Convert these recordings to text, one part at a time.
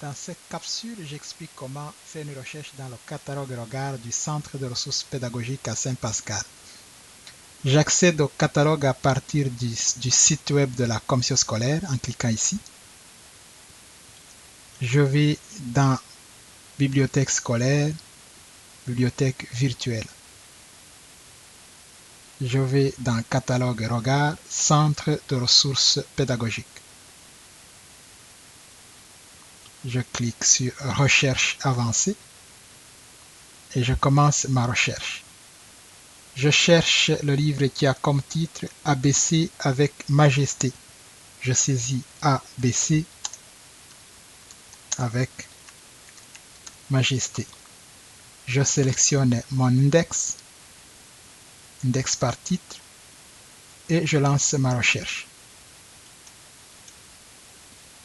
Dans cette capsule, j'explique comment faire une recherche dans le catalogue Regard du Centre de ressources pédagogiques à Saint-Pascal. J'accède au catalogue à partir du site web de la commission scolaire en cliquant ici. Je vais dans Bibliothèque scolaire, Bibliothèque virtuelle. Je vais dans Catalogue Regard, Centre de ressources pédagogiques. Je clique sur Recherche avancée et je commence ma recherche. Je cherche le livre qui a comme titre ABC avec majesté. Je saisis ABC avec majesté. Je sélectionne mon index par titre, et je lance ma recherche.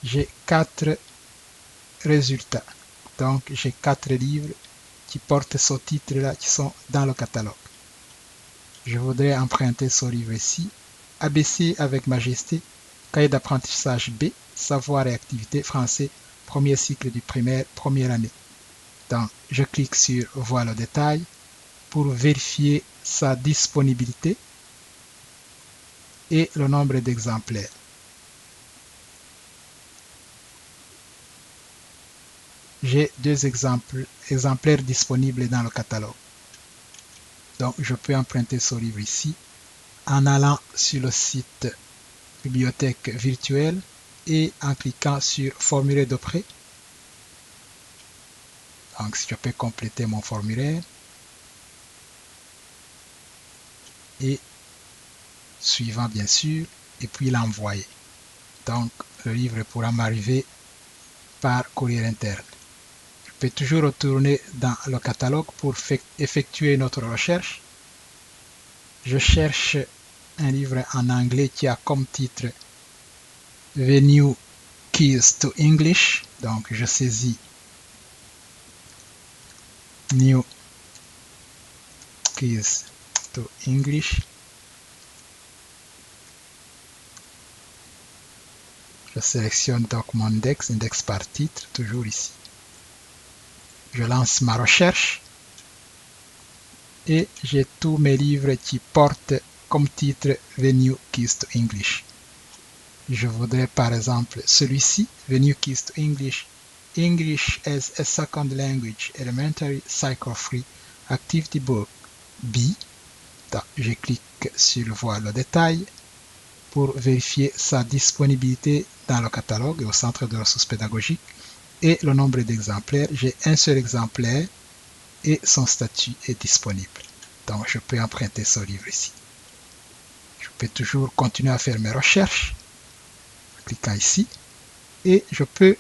J'ai 4 résultats. Donc j'ai 4 livres qui portent ce titre-là qui sont dans le catalogue. Je voudrais emprunter ce livre ici. ABC avec majesté, cahier d'apprentissage B, savoir et activité français, premier cycle du primaire, première année. Donc je clique sur voir le détail pour vérifier sa disponibilité et le nombre d'exemplaires. J'ai 2 exemplaires disponibles dans le catalogue. Donc je peux emprunter ce livre ici en allant sur le site bibliothèque virtuelle et en cliquant sur formulaire de prêt. Donc je peux compléter mon formulaire et suivant bien sûr, et puis l'envoyer. Donc le livre pourra m'arriver par courrier interne. Je peux toujours retourner dans le catalogue pour effectuer notre recherche. Je cherche un livre en anglais qui a comme titre The New Keys to English. Donc je saisis New Keys to English. Je sélectionne donc mon index par titre, toujours ici. Je lance ma recherche et j'ai tous mes livres qui portent comme titre The New Keys to English. Je voudrais par exemple celui-ci, The New Keys to English, English as a Second Language, Elementary Cycle Free, Activity Book B. Donc, je clique sur voir le détail pour vérifier sa disponibilité dans le catalogue et au centre de ressources pédagogiques et le nombre d'exemplaires. J'ai un seul exemplaire et son statut est disponible. Donc je peux emprunter ce livre ici. Je peux toujours continuer à faire mes recherches en cliquant ici et je peux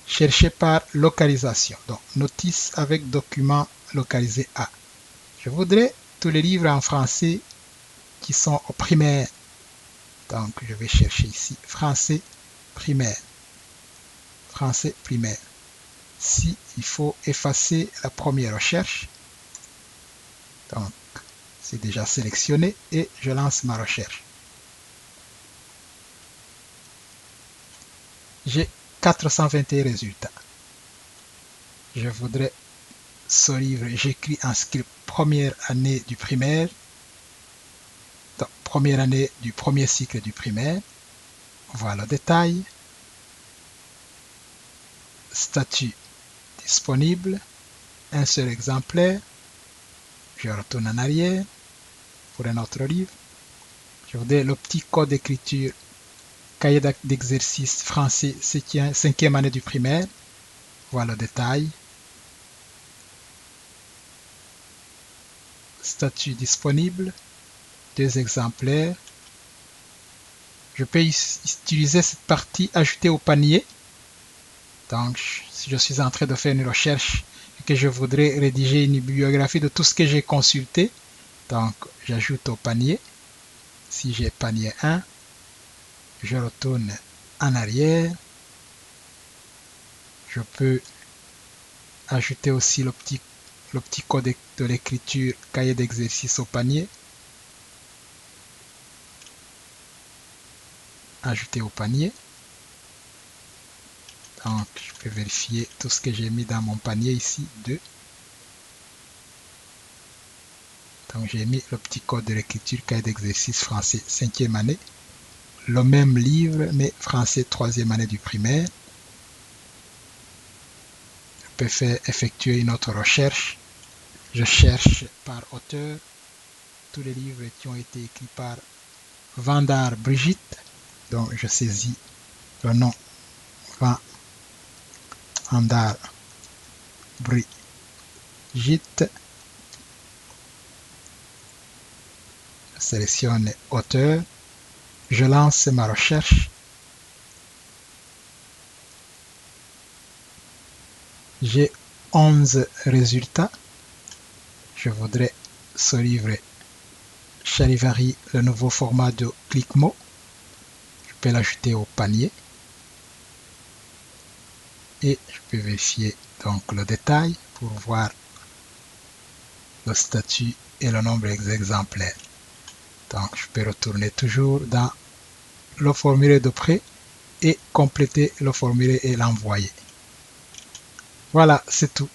chercher par localisation. Donc notice avec document localisé A. Je voudrais tous les livres en français qui sont au primaire. Donc je vais chercher ici français primaire. Français primaire. Si il faut effacer la première recherche, donc c'est déjà sélectionné et je lance ma recherche. J'ai 421 résultats. Je voudrais ce livre, j'écris en script première année du primaire, donc première année du premier cycle du primaire. Voilà le détail. Statut disponible, un seul exemplaire. Je retourne en arrière pour un autre livre. Je voudrais le petit code d'écriture, cahier d'exercice français 5e année du primaire. Voilà le détail. Statut disponible, 2 exemplaires. Je peux utiliser cette partie ajouter au panier. Donc, si je suis en train de faire une recherche et que je voudrais rédiger une bibliographie de tout ce que j'ai consulté, donc j'ajoute au panier. Si j'ai panier 1, je retourne en arrière. Je peux ajouter aussi le petit code de l'écriture cahier d'exercice au panier. Ajouter au panier. Donc, je peux vérifier tout ce que j'ai mis dans mon panier ici, 2. Donc, j'ai mis le petit code de l'écriture, cahier d'exercice français 5e année. Le même livre, mais français 3e année du primaire. Je peux faire effectuer une autre recherche. Je cherche par auteur tous les livres qui ont été écrits par Vandar Brigitte. Donc, je saisis le nom Vandar Brigitte. Je sélectionne auteur. Je lance ma recherche. J'ai 11 résultats. Je voudrais ce livre Charivari, le nouveau format de ClickMo. Je peux l'ajouter au panier. Et je peux vérifier donc le détail pour voir le statut et le nombre d'exemplaires. Donc je peux retourner toujours dans le formulaire de prêt et compléter le formulaire et l'envoyer. Voilà, c'est tout.